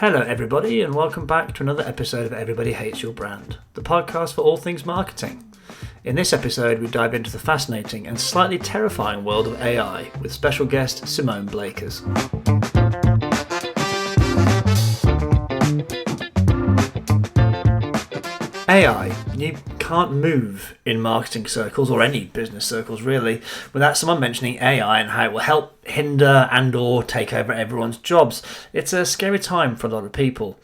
Hello everybody and welcome back to another episode of Everybody Hates Your Brand, the podcast for all things marketing. In this episode we dive into the fascinating and slightly terrifying world of AI with special guest Simone Blakers. AI, you can't move in marketing circles or any business circles really without someone mentioning AI and how it will help hinder and or take over everyone's jobs. It's a scary time for a lot of people,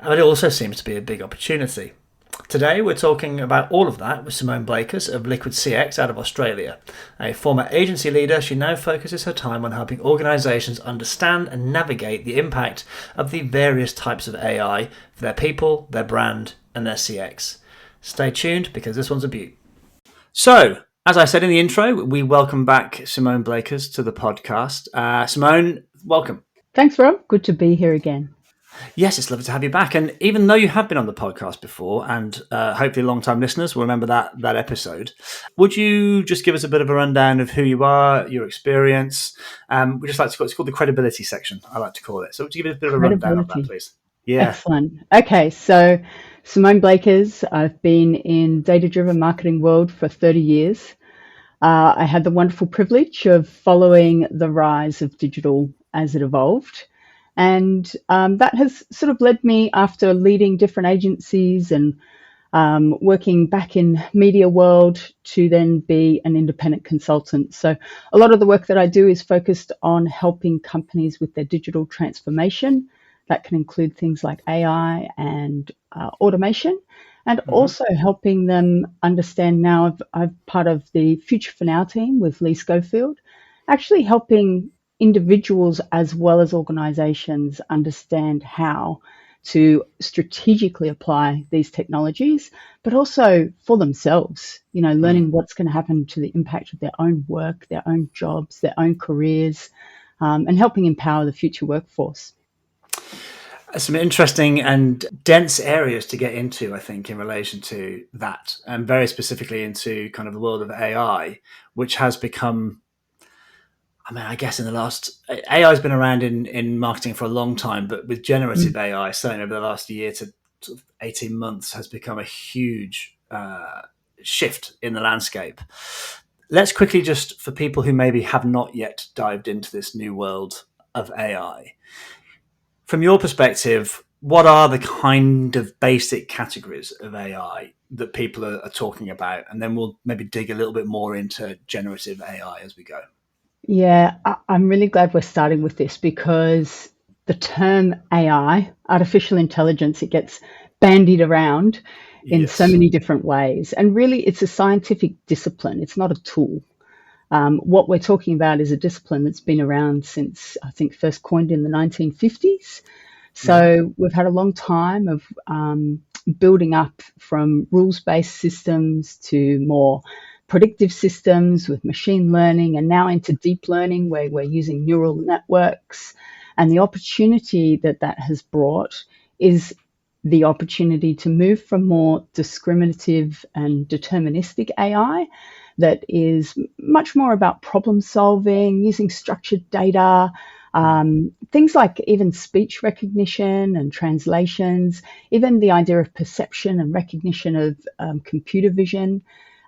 but it also seems to be a big opportunity. Today we're talking about all of that with Simone Blakers of LiquidCX out of Australia. A former agency leader, she now focuses her time on helping organisations understand and navigate the impact of the various types of AI for their people, their brand and their CX. Stay tuned because this one's a beaut. So, as I said in the intro, we welcome back Simone Blakers to the podcast. Simone, welcome. Thanks, Rob. Good to be here again. Yes, it's lovely to have you back. And even though you have been on the podcast before, and hopefully long-time listeners will remember that episode, would you just give us a bit of a rundown of who you are, your experience? We just like to call it's called the credibility section, I like to call it. So would you give us a bit of a rundown of that, please? Yeah. Excellent. Okay, so Simone Blakers, I've been in data-driven marketing world for 30 years. I had the wonderful privilege of following the rise of digital as it evolved. And that has sort of led me, after leading different agencies and working back in media world, to then be an independent consultant. So a lot of the work that I do is focused on helping companies with their digital transformation. That can include things like AI and automation, and also helping them understand. Now I'm part of the Future for Now team with Lee Schofield, actually helping individuals as well as organizations understand how to strategically apply these technologies, but also for themselves, learning what's going to happen to the impact of their own work, their own jobs, their own careers, and helping empower the future workforce. Some interesting and dense areas to get into, I think, in relation to that, and very specifically into kind of the world of AI, which has become, I guess AI has been around in marketing for a long time, but with generative AI, certainly over the last year to sort of 18 months, has become a huge shift in the landscape. Let's quickly, just for people who maybe have not yet dived into this new world of AI, from your perspective, what are the kind of basic categories of AI that people are talking about? And then we'll maybe dig a little bit more into generative AI as we go. Yeah, I'm really glad we're starting with this, because the term AI, artificial intelligence, it gets bandied around in so many different ways. And really, it's a scientific discipline. It's not a tool. What we're talking about is a discipline that's been around since, I think, first coined in the 1950s. So we've had a long time of building up from rules-based systems to more predictive systems with machine learning, and now into deep learning, where we're using neural networks. And the opportunity that has brought is the opportunity to move from more discriminative and deterministic AI that is much more about problem solving, using structured data, things like even speech recognition and translations, even the idea of perception and recognition of computer vision,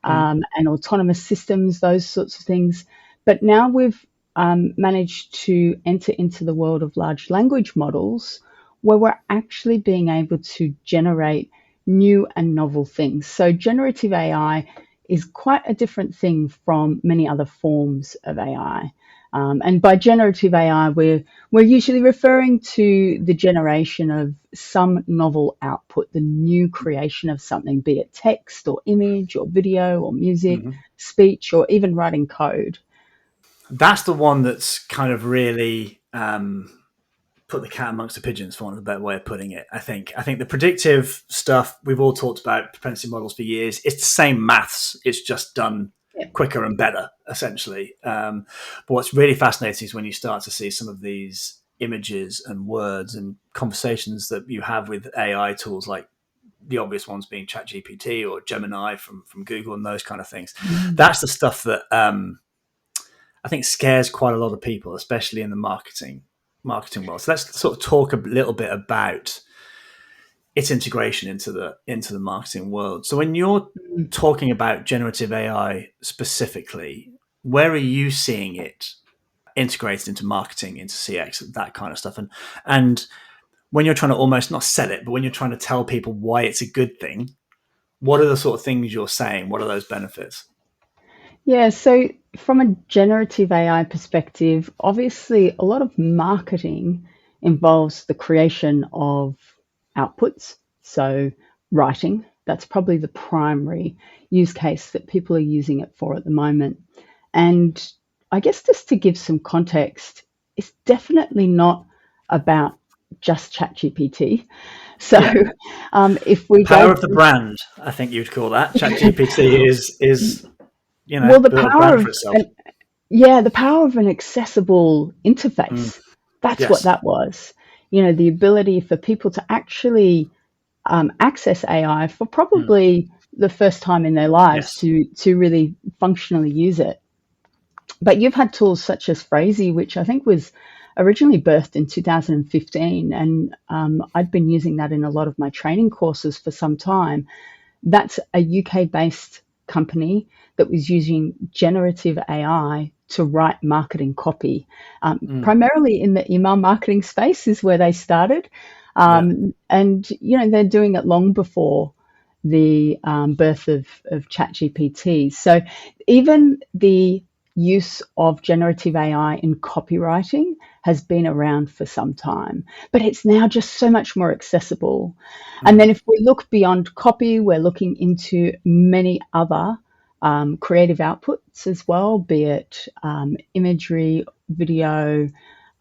and autonomous systems, those sorts of things. But now we've managed to enter into the world of large language models, where we're actually being able to generate new and novel things. So generative AI is quite a different thing from many other forms of AI. And by generative AI, we're usually referring to the generation of some novel output, the new creation of something, be it text or image or video or music, speech, or even writing code. That's the one that's kind of really put the cat amongst the pigeons, for want of a better way of putting it. I think the predictive stuff, we've all talked about propensity models for years. It's the same maths. It's just done quicker and better, essentially. But what's really fascinating is when you start to see some of these images and words and conversations that you have with AI tools, like the obvious ones being ChatGPT or Gemini from Google and those kind of things. That's the stuff that I think scares quite a lot of people, especially in the marketing marketing world. So let's sort of talk a little bit about its integration into the marketing world. So when you're talking about generative AI specifically, where are you seeing it integrated into marketing, into CX, that kind of stuff? And when you're trying to almost not sell it, but when you're trying to tell people why it's a good thing, what are the sort of things you're saying? What are those benefits? Yeah, so from a generative AI perspective, obviously a lot of marketing involves the creation of outputs. So writing, that's probably the primary use case that people are using it for at the moment. And I guess just to give some context, it's definitely not about just ChatGPT. So Yeah, if the we go power of the brand, I think you'd call that. ChatGPT is well, the built a power brand for of itself. yeah, the power of an accessible Mm. interface. That's what Yes. that was. The ability for people to actually access AI for Mm. probably the first time in their lives Yes. to really functionally use it. But you've had tools such as Phrasey, which I think was originally birthed in 2015, and I'd been using that in a lot of my training courses for some time. That's a UK-based company that was using generative AI to write marketing copy. Mm. Primarily in the email marketing space is where they started. Yeah. And, they're doing it long before the birth of ChatGPT. So even the use of generative AI in copywriting has been around for some time, but it's now just so much more accessible. And Mm. then if we look beyond copy, we're looking into many other creative outputs as well, be it imagery, video,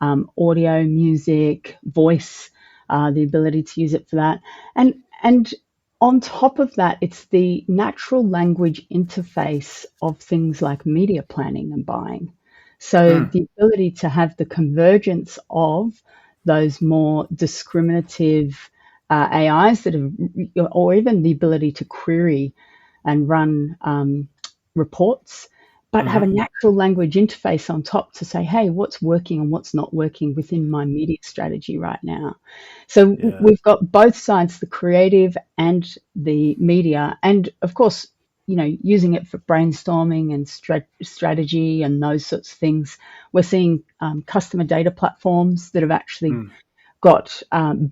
audio, music, voice, the ability to use it for that. And on top of that, it's the natural language interface of things like media planning and buying. So Mm. the ability to have the convergence of those more discriminative AIs that have, or even the ability to query and run reports, but have a Mm-hmm. natural language interface on top to say, hey, what's working and what's not working within my media strategy right now. So Yeah. we've got both sides, the creative and the media, and of course, using it for brainstorming and strategy and those sorts of things. We're seeing customer data platforms that have actually Mm. got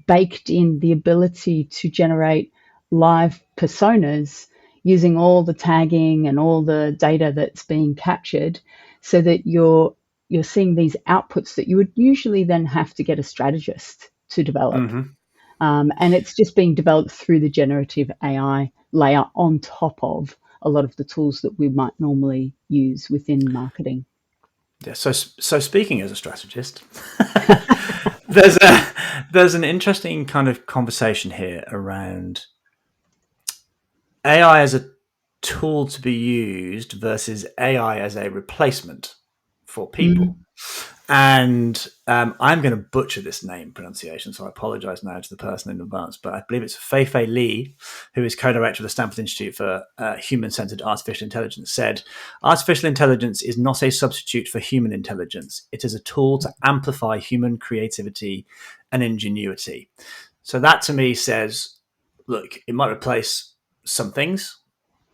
baked in the ability to generate live personas using all the tagging and all the data that's being captured, so that you're seeing these outputs that you would usually then have to get a strategist to develop. Mm-hmm. And it's just being developed through the generative AI layer on top of a lot of the tools that we might normally use within marketing. Yeah. So speaking as a strategist, there's an interesting kind of conversation here around AI as a tool to be used versus AI as a replacement for people. Mm. And I'm going to butcher this name pronunciation, so I apologize now to the person in advance, but I believe it's Fei Li, who is co-director of the Stanford Institute for Human-Centered Artificial Intelligence, said, artificial intelligence is not a substitute for human intelligence. It is a tool to amplify human creativity and ingenuity. So that to me says, look, it might replace some things,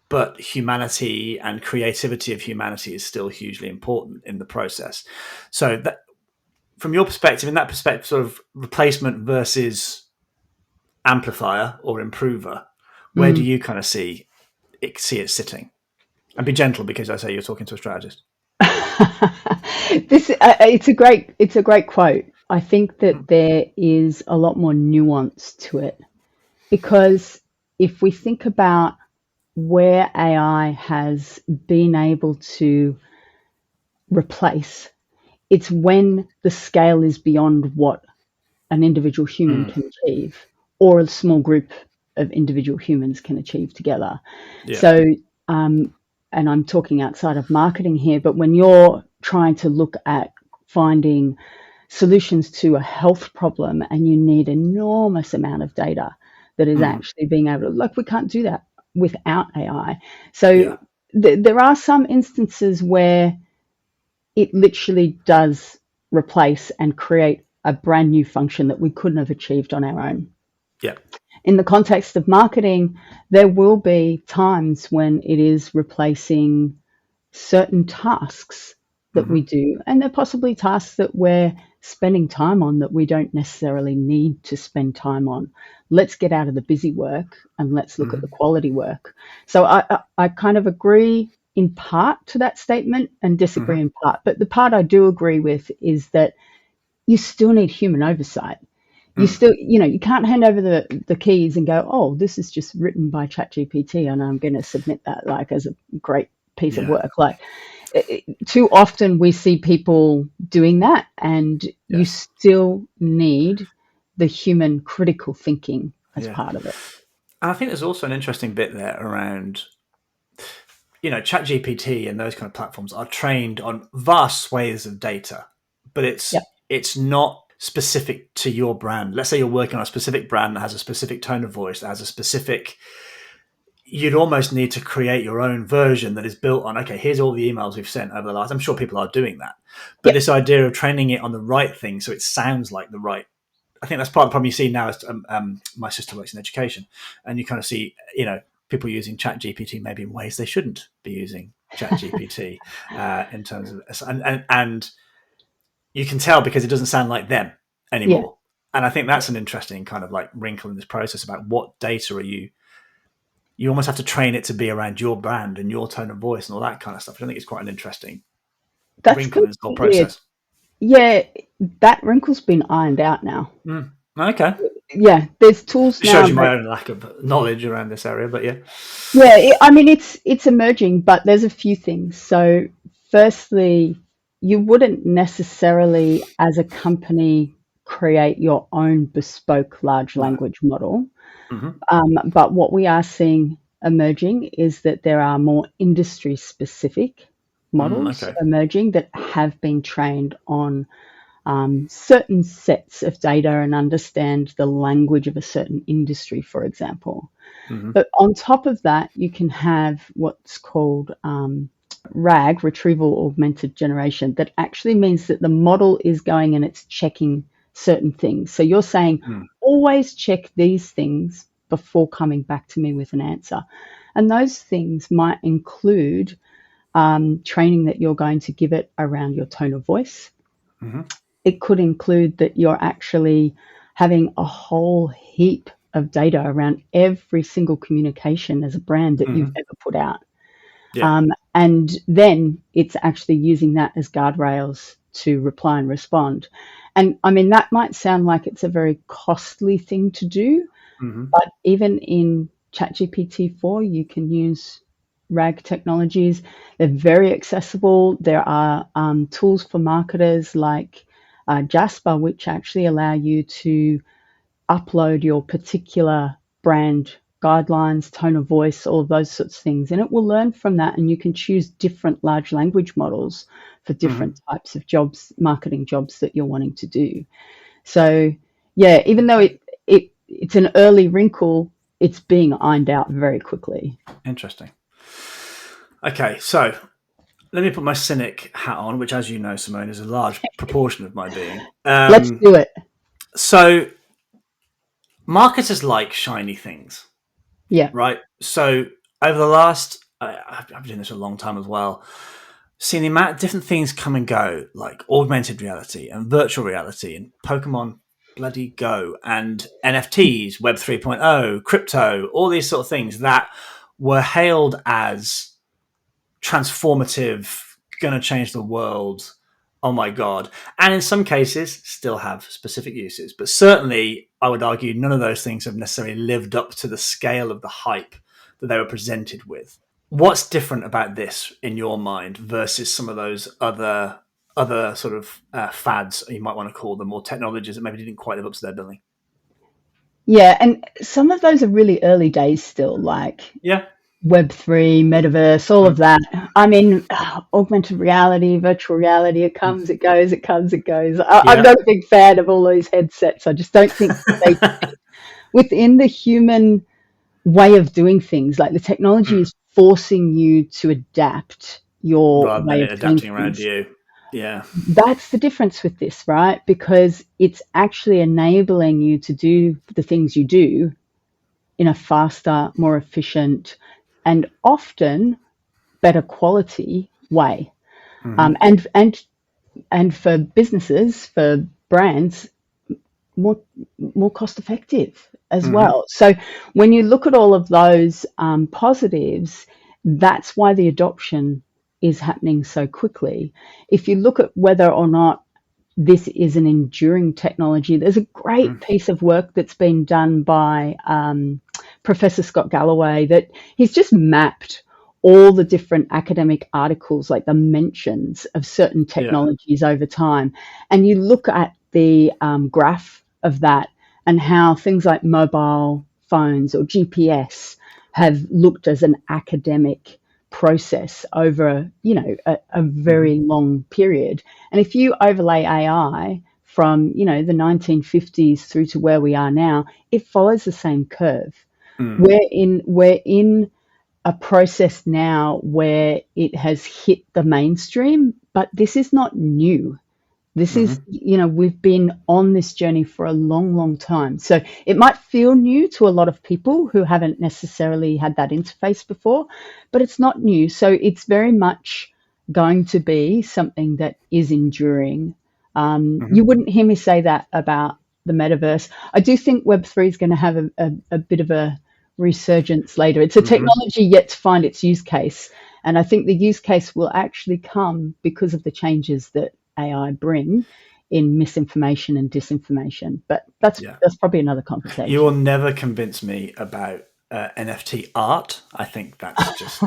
but humanity and creativity of humanity is still hugely important in the process. So that, from your perspective, in that perspective, sort of replacement versus amplifier or improver, where do Mm. you kind of see it sitting? And be gentle, because I say you're talking to a strategist. It's a great quote. I think that Mm. there is a lot more nuance to it, because if we think about where AI has been able to replace, it's when the scale is beyond what an individual human Mm. can achieve, or a small group of individual humans can achieve together. Yeah. So, um, and I'm talking outside of marketing here, but when you're trying to look at finding solutions to a health problem and you need enormous amount of data that is Mm. actually being able to, like, we can't do that without AI. So Yeah. there are some instances where it literally does replace and create a brand new function that we couldn't have achieved on our own. Yeah. In the context of marketing, there will be times when it is replacing certain tasks that we do, and they're possibly tasks that we're spending time on that we don't necessarily need to spend time on. Let's get out of the busy work and let's look at the quality work. So I kind of agree in part to that statement and disagree in part. But the part I do agree with is that you still need human oversight. You still, you can't hand over the keys and go, oh, this is just written by ChatGPT and I'm going to submit that like as a great piece of work. Like, too often we see people doing that, and you still need the human critical thinking as part of it. And I think there's also an interesting bit there around, ChatGPT and those kind of platforms are trained on vast swathes of data, but it's not specific to your brand. Let's say you're working on a specific brand that has a specific tone of voice, that has a specific, you'd almost need to create your own version that is built on, okay, here's all the emails we've sent over the last, I'm sure people are doing that. But this idea of training it on the right thing so it sounds like the right, I think that's part of the problem you see now is my sister works in education, and you kind of see, people using ChatGPT maybe in ways they shouldn't be using ChatGPT in terms of, and you can tell because it doesn't sound like them anymore. And I think that's an interesting kind of like wrinkle in this process about what data are you almost have to train it to be around your brand and your tone of voice and all that kind of stuff. I think it's quite an interesting wrinkle in this whole process. Yeah, that wrinkle's been ironed out now. Okay. Yeah, there's tools it now. Shows you my own lack of knowledge around this area, but yeah. Yeah, I mean, it's emerging, but there's a few things. So firstly, you wouldn't necessarily, as a company, create your own bespoke large language model. But what we are seeing emerging is that there are more industry-specific models emerging that have been trained on certain sets of data and understand the language of a certain industry, for example. But on top of that, you can have what's called RAG, Retrieval Augmented Generation, that actually means that the model is going and it's checking certain things. So you're saying, always check these things before coming back to me with an answer. And those things might include training that you're going to give it around your tone of voice. It could include that you're actually having a whole heap of data around every single communication as a brand that you've ever put out. And then it's actually using that as guardrails to reply and respond. And I mean, that might sound like it's a very costly thing to do, but even in ChatGPT-4, you can use RAG technologies. They're very accessible. There are tools for marketers like Jasper, which actually allow you to upload your particular brand guidelines, tone of voice, all of those sorts of things. And it will learn from that, and you can choose different large language models for different types of jobs, marketing jobs that you're wanting to do. So, yeah, even though it's an early wrinkle, it's being ironed out very quickly. Interesting. Okay, so let me put my cynic hat on, which, as you know, Simone, is a large proportion of my being. Let's do it. So marketers like shiny things. Yeah. Right? So over the last, I've been doing this a long time as well, seeing the amount of different things come and go, like augmented reality and virtual reality and Pokemon bloody Go and NFTs, Web 3.0, crypto, all these sort of things that were hailed as transformative, going to change the world. Oh my God. And in some cases still have specific uses. But certainly I would argue none of those things have necessarily lived up to the scale of the hype that they were presented with. What's different about this in your mind versus some of those other sort of fads, you might want to call them, or technologies that maybe didn't quite live up to their billing? Yeah, and some of those are really early days still, like Web3, metaverse, all of that. I mean, augmented reality, virtual reality, it comes, it goes, it comes, it goes. I'm not a big fan of all those headsets. I just don't think they fit within the human way of doing things. Like, the technology is forcing you to adapt your rather way than of doing adapting around things. you. Yeah. That's the difference with this, right? Because it's actually enabling you to do the things you do in a faster, more efficient, and often better quality way. Mm-hmm. And for businesses, for brands, more cost effective as Mm-hmm. well. So when you look at all of those positives, that's why the adoption is happening so quickly. If you look at whether or not this is an enduring technology, there's a great piece of work that's been done by Professor Scott Galloway that he's just mapped all the different academic articles, like the mentions of certain Yeah. technologies over time. And you look at the graph of that and how things like mobile phones or GPS have looked as an academic process over, a Mm-hmm. very long period. And if you overlay AI from, the 1950s through to where we are now, it follows the same curve. Mm. We're in a process now where it has hit the mainstream, but this is not new. This is, Mm-hmm. we've been on this journey for a long, long time. So it might feel new to a lot of people who haven't necessarily had that interface before, but it's not new. So it's very much going to be something that is enduring. Mm-hmm. You wouldn't hear me say that about the metaverse. I do think Web3 is going to have a bit of a resurgence later. It's a Mm-hmm. technology yet to find its use case. And I think the use case will actually come because of the changes that AI bring in misinformation and disinformation. But that's Yeah. probably another You will conversation. never convince me about NFT art. I think that's just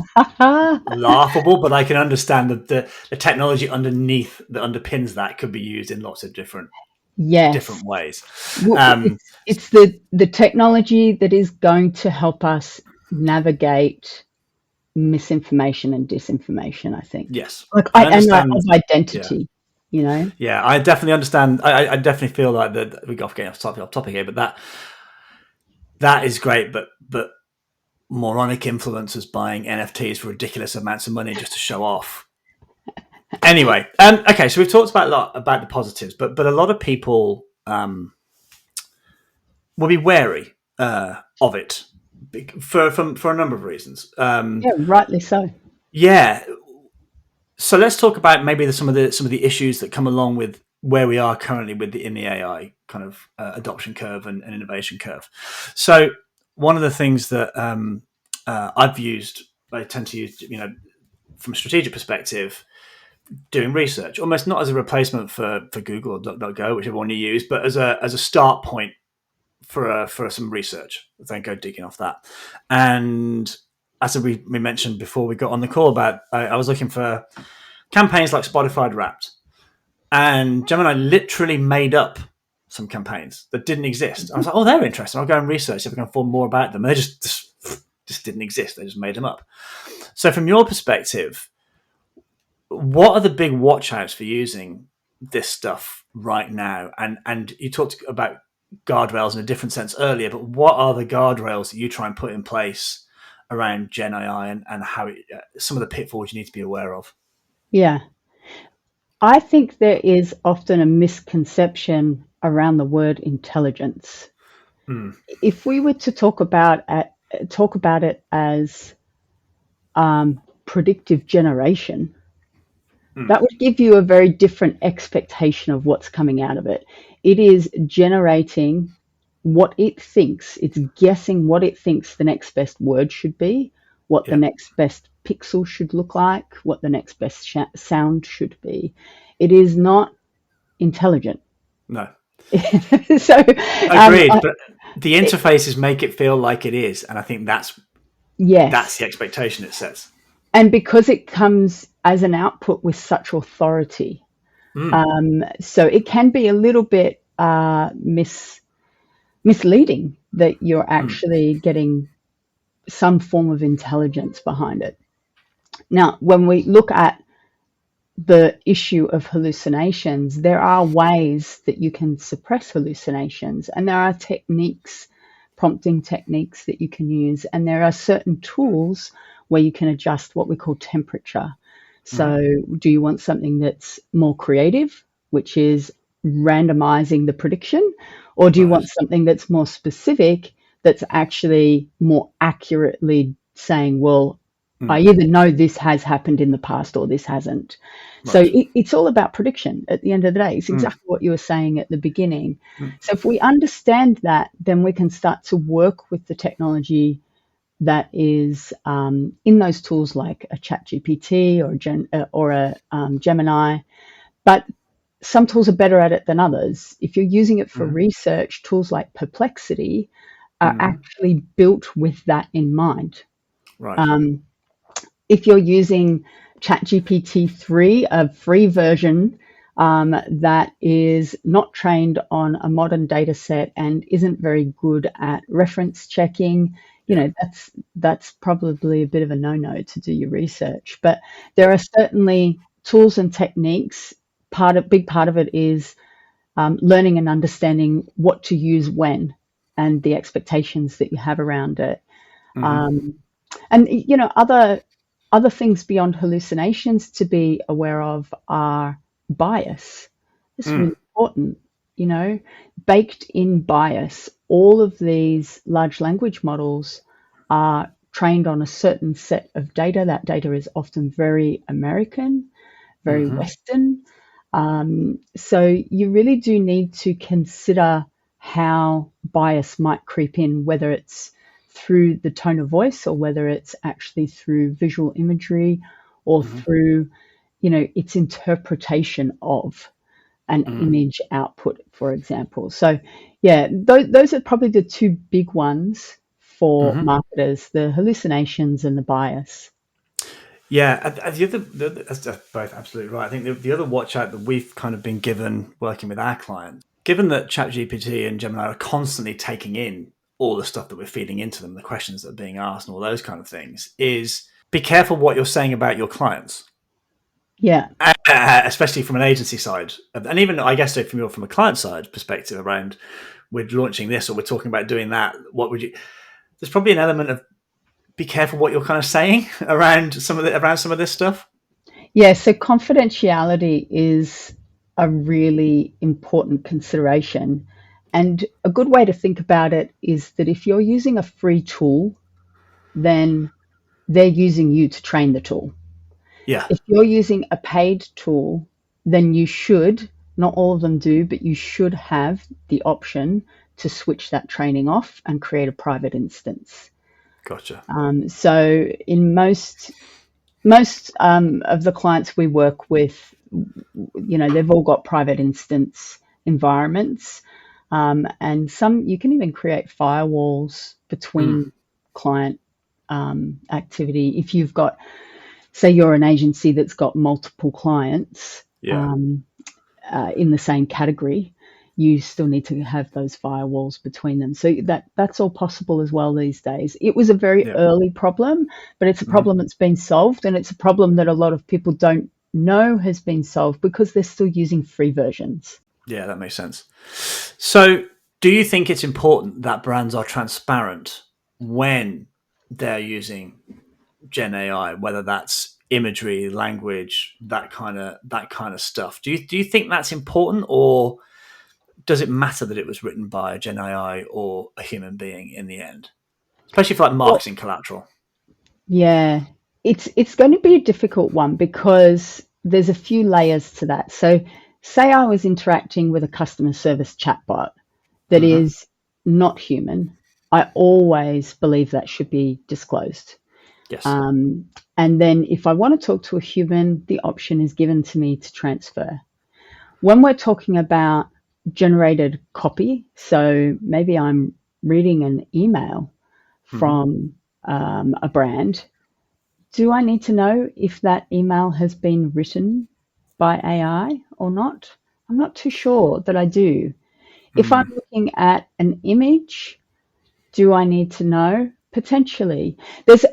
laughable, but I can understand that the technology underneath that underpins that could be used in lots of different Yes. ways. Well, Um, it's the technology that is going to help us navigate misinformation and disinformation, I think. yes, Like I and understand. of Yeah, identity, you know? yeah, I definitely understand. I definitely feel like that we got getting off topic here, but that is great. But moronic influencers buying NFTs for ridiculous amounts of money just to show off. Anyway, okay, so we've talked about a lot about the positives, but a lot of people will be wary of it for a number of reasons. Yeah, rightly so. Yeah, so let's talk about maybe some of the issues that come along with where we are currently in the AI kind of adoption curve and innovation curve. So one of the things that I tend to use, from a strategic perspective, doing research, almost not as a replacement for Google or DuckDuckGo, whichever one you use, but as a start point for some research. Then go digging off that. And as we mentioned before we got on the call, about I was looking for campaigns like Spotify Wrapped, and Gemini literally made up some campaigns that didn't exist. I was like, oh, they're interesting. I'll go and research if I can find more about them. And they just didn't exist. They just made them up. So from your perspective, what are the big watch outs for using this stuff right now? And you talked about guardrails in a different sense earlier, but what are the guardrails that you try and put in place around Gen AI, and how some of the pitfalls you need to be aware of? Yeah. I think there is often a misconception around the word intelligence. Mm, If we were to talk about it as predictive generation, mm, that would give you a very different expectation of what's coming out of it. It is generating what it thinks, it's guessing what it thinks the next best word should be, what the yeah, next best pixel should look like, what the next best sound should be. It is not intelligent. no, So, agreed. But the interfaces make it feel like it is, and I think that's yes. the expectation it sets. And because it comes as an output with such authority, Mm, so it can be a little bit misleading that you're mm, actually getting some form of intelligence behind it. Now, when we look at the issue of hallucinations, there are ways that you can suppress hallucinations, and there are techniques, prompting techniques that you can use, and there are certain tools where you can adjust what we call temperature. So, do you want something that's more creative, which is randomizing the prediction, or do you Right. want something that's more specific, that's actually more accurately saying, well, I Mm. either know this has happened in the past or this hasn't. So Right. it's all about prediction at the end of the day. It's Mm. exactly what you were saying at the beginning. Mm. So if we understand that, then we can start to work with the technology that is in those tools like a chat GPT or a Gemini. But some tools are better at it than others. If you're using it for Mm. research, tools like Perplexity are Mm. actually built with that in mind. Right. Um, if you're using ChatGPT 3, a free version that is not trained on a modern data set and isn't very good at reference checking, you Yeah. know, that's probably a bit of a no-no to do your research. But there are certainly tools and techniques. Big part of it is learning and understanding what to use when and the expectations that you have around it. Mm-hmm. Um, and you know, other things beyond hallucinations to be aware of are bias. It's Mm. really important, you know, baked in bias. All of these large language models are trained on a certain set of data. That data is often very American, very Mm-hmm. Western. So you really do need to consider how bias might creep in, whether it's through the tone of voice or whether it's actually through visual imagery or Mm-hmm. through, you know, its interpretation of an Mm. image output, for example. So, yeah, those are probably the two big ones for Mm-hmm. marketers, the hallucinations and the bias. Yeah, that's both absolutely right. I think the other watch out that we've kind of been given working with our clients, given that ChatGPT and Gemini are constantly taking in all the stuff that we're feeding into them, the questions that are being asked, and all those kind of things, is be careful what you're saying about your clients, Yeah. especially from an agency side, and even I guess so from a client side perspective around we're launching this or we're talking about doing that. What would you? There's probably an element of be careful what you're kind of saying around some of this stuff. Yeah, so confidentiality is a really important consideration. And a good way to think about it is that if you're using a free tool, then they're using you to train the tool. Yeah, If you're using a paid tool, then you should, not all of them do, but you should have the option to switch that training off and create a private instance. gotcha. So in most of the clients we work with, you know, they've all got private instance environments, and some you can even create firewalls Mm. between client activity. If you've got, say, you're an agency that's got multiple clients Yeah. in the same category, you still need to have those firewalls between them. So that's all possible as well these days. It was a very Yeah. early problem, but it's a Mhm. problem that's been solved, and it's a problem that a lot of people don't know has been solved because they're still using free versions. Yeah, that makes sense. So, do you think it's important that brands are transparent when they're using Gen AI, whether that's imagery, language, that kind of stuff? Do you think that's important, or does it matter that it was written by a Gen AI or a human being in the end, especially for like Well, marketing collateral? yeah, it's going to be a difficult one because there's a few layers to that. So, say I was interacting with a customer service chatbot that Hmm. is not human, I always believe that should be disclosed. Yes. Um, and then if I want to talk to a human, the option is given to me to transfer. When we're talking about generated copy, so maybe I'm reading an email Hmm. from a brand, do I need to know if that email has been written by AI or not? I'm not too sure that I do. If I'm Mm. looking at an image, do I need to know? Potentially.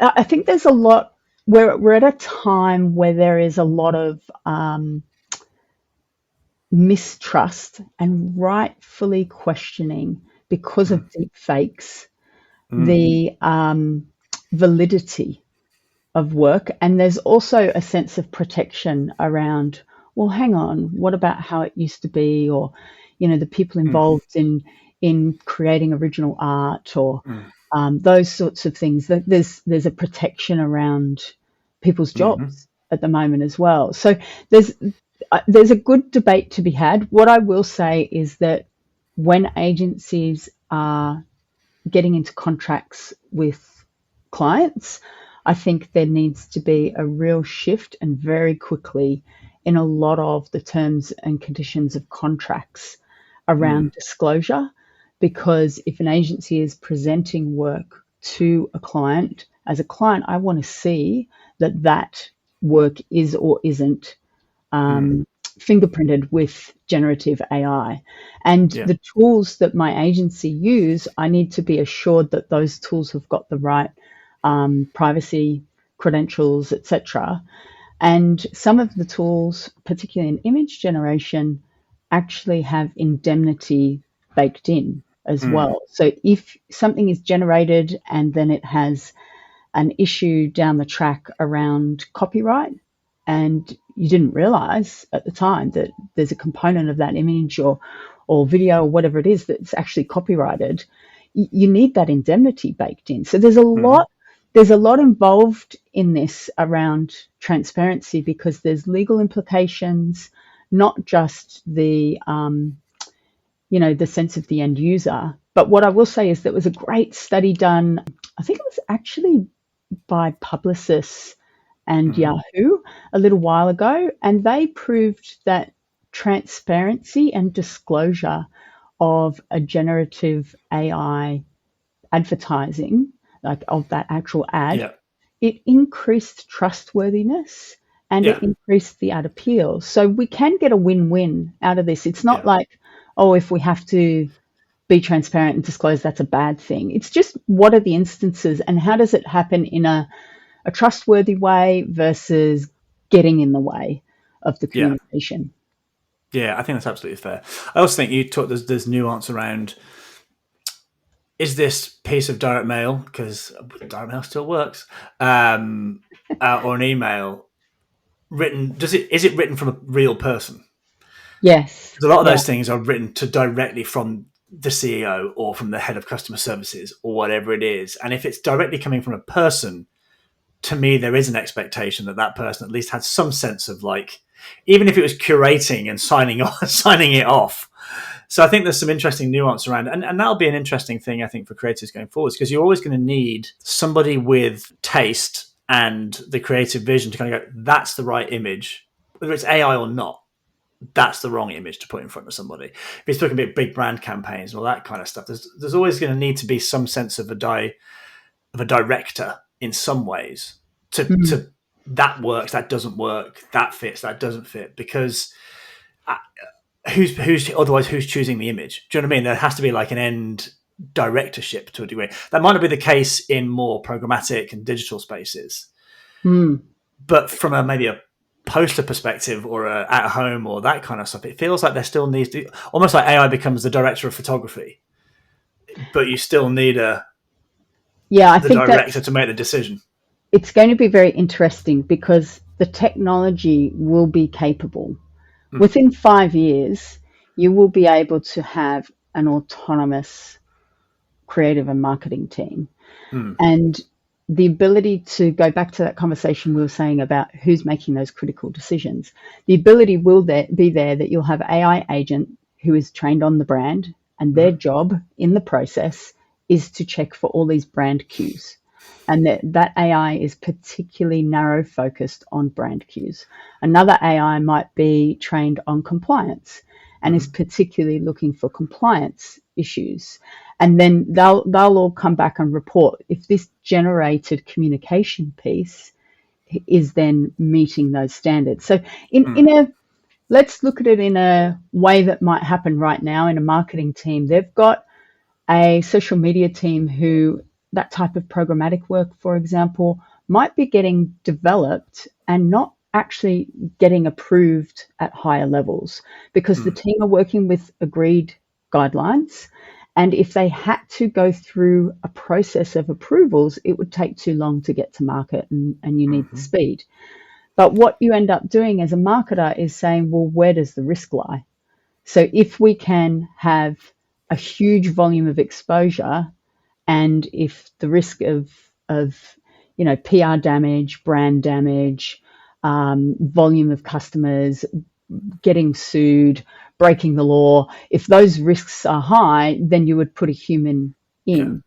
I think there's a lot, we're at a time where there is a lot of mistrust and rightfully questioning because Mm. of deep fakes, Mm. the validity of work. And there's also a sense of protection around, well, hang on, what about how it used to be? Or, the people involved in creating original art, or those sorts of things. There's a protection around people's jobs at the moment as well. So there's a good debate to be had. What I will say is that when agencies are getting into contracts with clients, I think there needs to be a real shift, and very quickly, in a lot of the terms and conditions of contracts around disclosure. Because if an agency is presenting work to a client, as a client, I want to see that work is or isn't fingerprinted with generative AI. And the tools that my agency use, I need to be assured that those tools have got the right privacy credentials, etc. And some of the tools, particularly in image generation, actually have indemnity baked in as well. So if something is generated and then it has an issue down the track around copyright, and you didn't realize at the time that there's a component of that image or video or whatever it is that's actually copyrighted, you need that indemnity baked in. So there's a lot involved in this around transparency, because there's legal implications, not just the the sense of the end user. But what I will say is there was a great study done, I think it was actually by Publicis and Yahoo a little while ago, and they proved that transparency and disclosure of a generative AI advertising, like of that actual ad, it increased trustworthiness and it increased the ad appeal. So we can get a win-win out of this. It's not like, oh, if we have to be transparent and disclose, that's a bad thing. It's just, what are the instances and how does it happen in a trustworthy way versus getting in the way of the communication? Yeah, I think that's absolutely fair. I also think you talk, there's nuance around, is this piece of direct mail, because direct mail still works, or an email written, is it written from a real person? Yes. Because a lot of those things are written directly from the CEO or from the head of customer services or whatever it is. And if it's directly coming from a person, to me, there is an expectation that person at least had some sense of, like, even if it was curating and signing it off. So I think there's some interesting nuance around it. And that'll be an interesting thing, I think, for creators going forwards, because you're always going to need somebody with taste and the creative vision to kind of go, that's the right image, whether it's AI or not. That's the wrong image to put in front of somebody. If it's talking about big brand campaigns and all that kind of stuff, there's always going to need to be some sense of a director in some ways to that works, that doesn't work, that fits, that doesn't fit, because who's choosing the image? Do you know what I mean? There has to be like an end directorship to a degree. That might not be the case in more programmatic and digital spaces, but from maybe a poster perspective or at home or that kind of stuff, it feels like there still needs to, almost like AI becomes the director of photography, but you still need the director to make the decision. It's going to be very interesting because the technology will be capable. Within 5 years, you will be able to have an autonomous creative and marketing team. And the ability to go back to that conversation we were saying about who's making those critical decisions, the ability will be there that you'll have AI agent who is trained on the brand, and their job in the process is to check for all these brand cues. And that AI is particularly narrow focused on brand cues. Another AI might be trained on compliance and is particularly looking for compliance issues. And then they'll all come back and report if this generated communication piece is then meeting those standards. So let's look at it in a way that might happen right now in a marketing team. They've got a social media team who, that type of programmatic work, for example, might be getting developed and not actually getting approved at higher levels, because the team are working with agreed guidelines And if they had to go through a process of approvals, it would take too long to get to market, and you need the Mm-hmm. speed. But what you end up doing as a marketer is saying, well, where does the risk lie? So if we can have a huge volume of exposure, and if the risk of PR damage, brand damage, volume of customers, getting sued, breaking the law, if those risks are high, then you would put a human Yeah. in.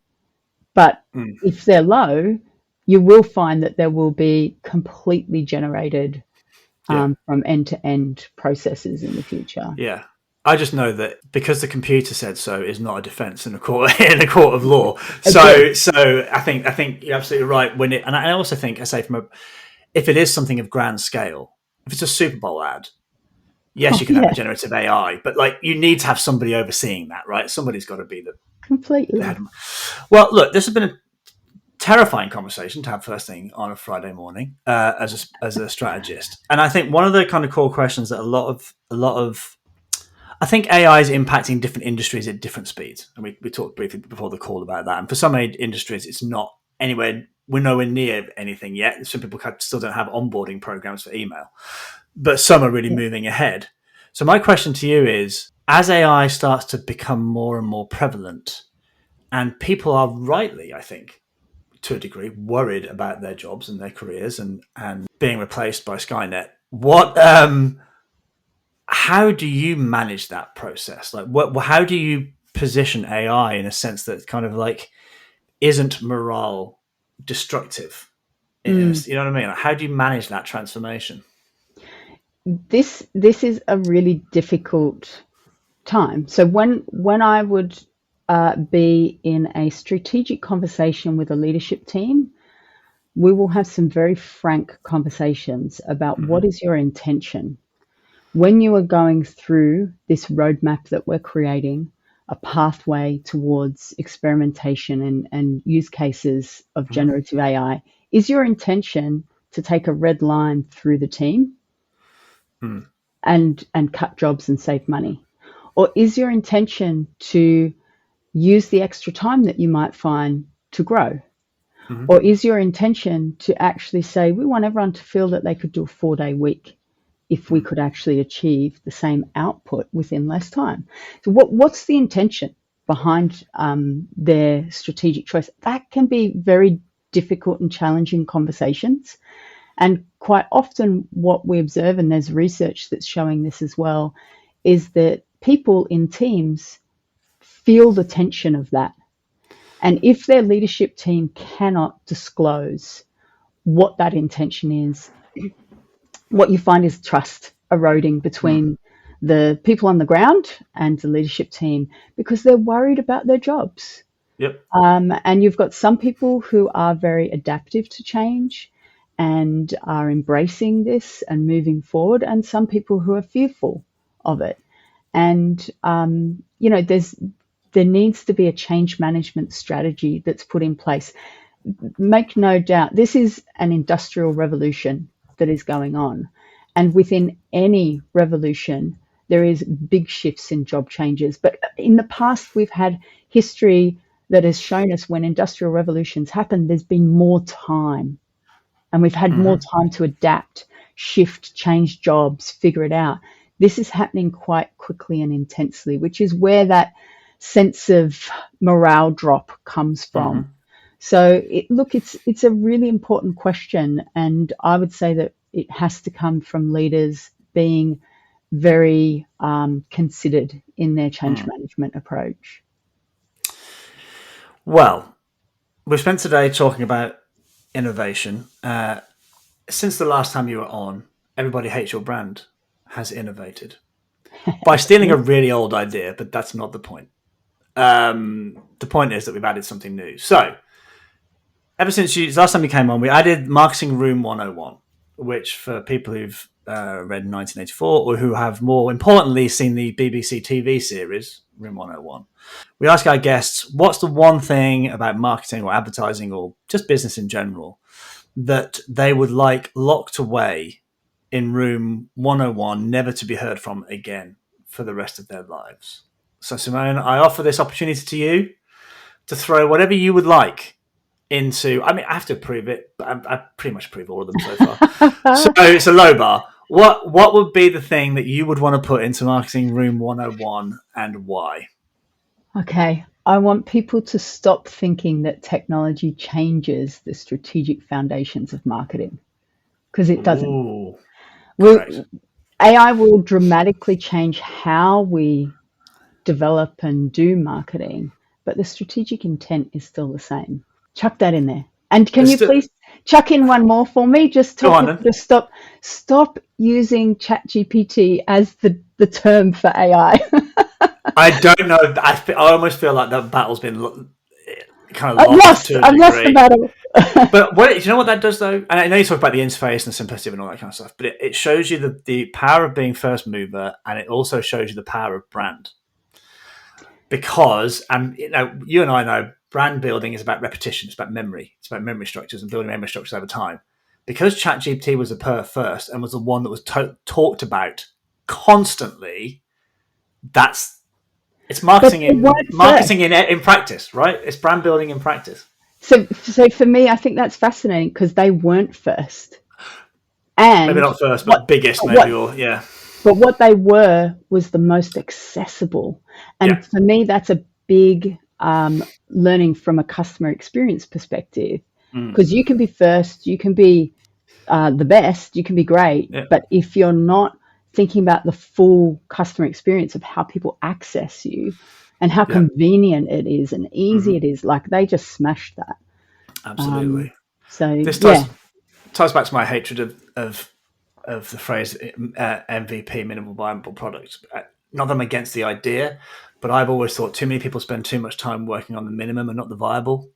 But Mm. if they're low, you will find that there will be completely generated Yeah. from end to end processes in the future. Yeah. I just know that because the computer said so is not a defense in a court in a court of law. Agree. So I think you're absolutely right. When it, and I also think, I say, if it is something of grand scale, if it's a Super Bowl ad, yes, Oh, you can have a yeah, generative AI, but like you need to have somebody overseeing that, right? Somebody's got to be the head. completely. Well, look, this has been a terrifying conversation to have first thing on a Friday morning as a strategist, and I think one of the kind of core questions that a lot of I think AI is impacting different industries at different speeds, and we talked briefly before the call about that. And for some industries, it's not anywhere. We're nowhere near anything yet. Some people still don't have onboarding programs for email, but some are really Yeah. moving ahead. So my question to you is: as AI starts to become more and more prevalent, and people are rightly, I think, to a degree, worried about their jobs and their careers and being replaced by Skynet, how do you manage that process? Like, how do you position AI in a sense that kind of like isn't morale destructive? Mm. You know what I mean? Like, how do you manage that transformation? This is a really difficult time. So when I would be in a strategic conversation with a leadership team, we will have some very frank conversations about Mm-hmm. what is your intention when you are going through this roadmap that we're creating, a pathway towards experimentation and use cases of Mm-hmm. generative AI. Is your intention to take a red line through the team Mm-hmm. and cut jobs and save money? Or is your intention to use the extra time that you might find to grow? Mm-hmm. Or is your intention to actually say, we want everyone to feel that they could do a 4-day week if we could actually achieve the same output within less time? So, what's the intention behind their strategic choice? That can be very difficult and challenging conversations. And quite often, what we observe, and there's research that's showing this as well, is that people in teams feel the tension of that. And if their leadership team cannot disclose what that intention is, what you find is trust eroding Mm. between the people on the ground and the leadership team because they're worried about their jobs. Yep. And you've got some people who are very adaptive to change and are embracing this and moving forward, and some people who are fearful of it. And there needs to be a change management strategy that's put in place. Make no doubt, this is an industrial revolution that is going on. And within any revolution, there is big shifts in job changes. But in the past, we've had history that has shown us when industrial revolutions happen, there's been more time and we've had more Mm-hmm. time to adapt, shift, change jobs, figure it out. This is happening quite quickly and intensely, which is where that sense of morale drop comes from. Mm-hmm. So, it's a really important question, and I would say that it has to come from leaders being very considered in their change Mm. management approach. Well, we've spent today talking about innovation. Since the last time you were on, Everybody Hates Your Brand has innovated by stealing a really old idea, but that's not the point. The point is that we've added something new. So, ever since last time you came on, we added Marketing Room 101, which for people who've read 1984 or who have more importantly seen the BBC TV series Room 101, we ask our guests, what's the one thing about marketing or advertising or just business in general that they would like locked away in room 101, never to be heard from again for the rest of their lives? So, Simone, I offer this opportunity to you to throw whatever you would like into. I mean, I have to approve it, but I pretty much approve all of them so far. So it's a low bar. What would be the thing that you would want to put into Marketing Room 101 and why? Okay. I want people to stop thinking that technology changes the strategic foundations of marketing, because it doesn't. Ooh, AI will dramatically change how we develop and do marketing, but the strategic intent is still the same. Chuck that in there. And can you please chuck in one more for me? Just stop using ChatGPT as the term for AI. I don't know. I almost feel like that battle's been kind of lost. I've lost the battle. But do you know what that does, though? And I know you talk about the interface and simplicity and all that kind of stuff, but it shows you the power of being first mover, and it also shows you the power of brand. Because, you and I know brand building is about repetition. It's about memory. It's about memory structures and building memory structures over time. Because ChatGPT was the first and was the one that was talked about constantly, it's marketing in practice, right? It's brand building in practice. So for me, I think that's fascinating because they weren't first. And maybe not first, but biggest, maybe, But what they were was the most accessible. And for me, that's a big learning from a customer experience perspective. Because you can be first, you can be the best, you can be great. Yeah. But if you're not thinking about the full customer experience of how people access you and how convenient it is and easy it is, like they just smashed that. Absolutely. So this ties back to my hatred of the phrase MVP, minimal viable product. Not that I'm against the idea, but I've always thought too many people spend too much time working on the minimum and not the viable.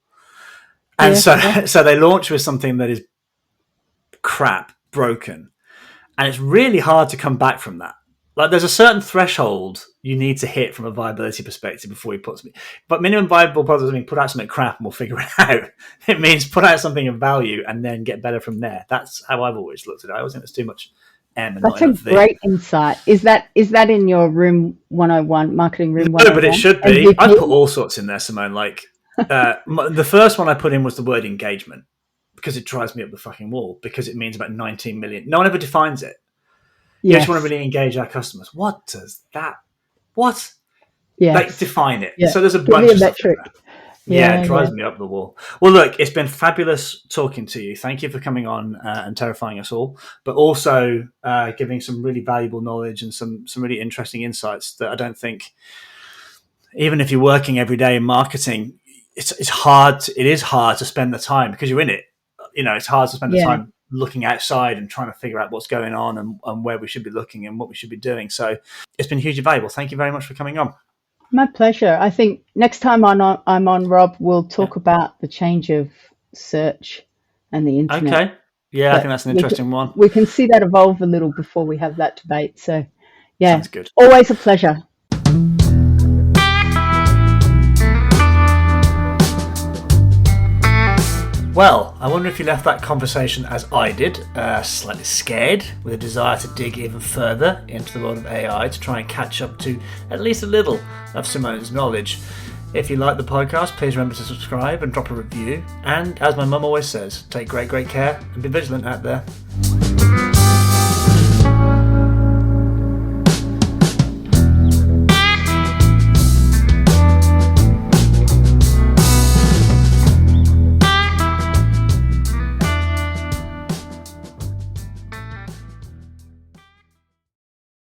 And so they launch with something that is crap, broken. And it's really hard to come back from that. Like there's a certain threshold you need to hit from a viability perspective before you put something. But minimum viable product doesn't mean put out something crap and we'll figure it out. It means put out something of value and then get better from there. That's how I've always looked at it. I always think there's too much M and that's not enough V. That's a great insight. Is that in your room 101, marketing room 101? No, but it should be. MVP? I put all sorts in there, Simone. Like the first one I put in was the word engagement because it drives me up the fucking wall because it means about 19 million. No one ever defines it. You just want to really engage our customers. What does that? What? Yeah. Like define it. Yeah. So there's a bunch of stuff in there. Yeah, it drives me up the wall. Well, look, it's been fabulous talking to you. Thank you for coming on and terrifying us all, but also giving some really valuable knowledge and some really interesting insights that I don't think, even if you're working every day in marketing, it's hard. It is hard to spend the time because you're in it. You know, it's hard to spend the time looking outside and trying to figure out what's going on and where we should be looking and what we should be doing. So it's been hugely valuable. Thank you very much for coming on. My pleasure. I think next time I'm on, Rob, we'll talk about the change of search and the internet. Okay. Yeah, I think that's an interesting one. We can see that evolve a little before we have that debate. So, yeah, sounds good. Always a pleasure. Well, I wonder if you left that conversation as I did, slightly scared, with a desire to dig even further into the world of AI to try and catch up to at least a little of Simone's knowledge. If you like the podcast, please remember to subscribe and drop a review. And as my mum always says, take great care and be vigilant out there.